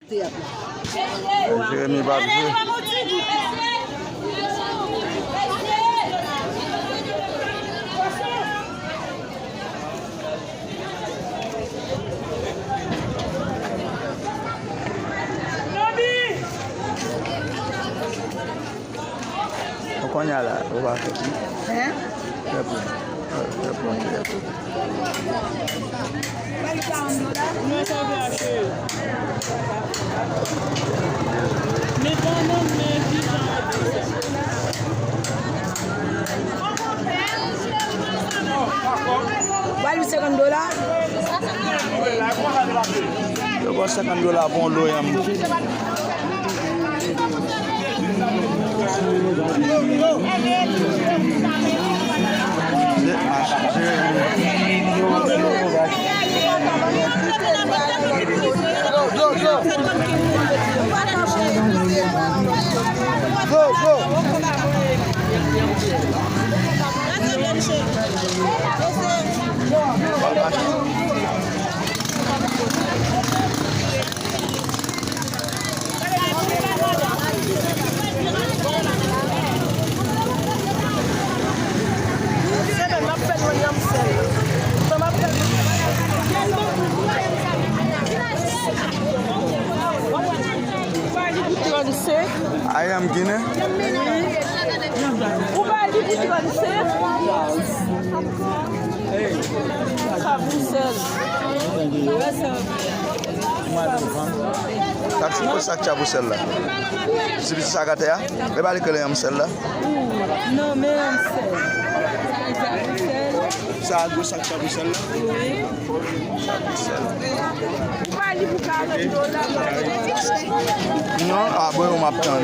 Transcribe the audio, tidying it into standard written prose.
Jérémy Babjou. Pokoknya lah, lupa lagi. Value $50. Yo ko $50 bon lo yam. I am Guinea. Taksi ko sakcha bu sel la. Sibi sagate ya. Be bali kele am sel la. Non, mais on sait. Sa go sakcha bu sel la. Non, ah boy on m'attend.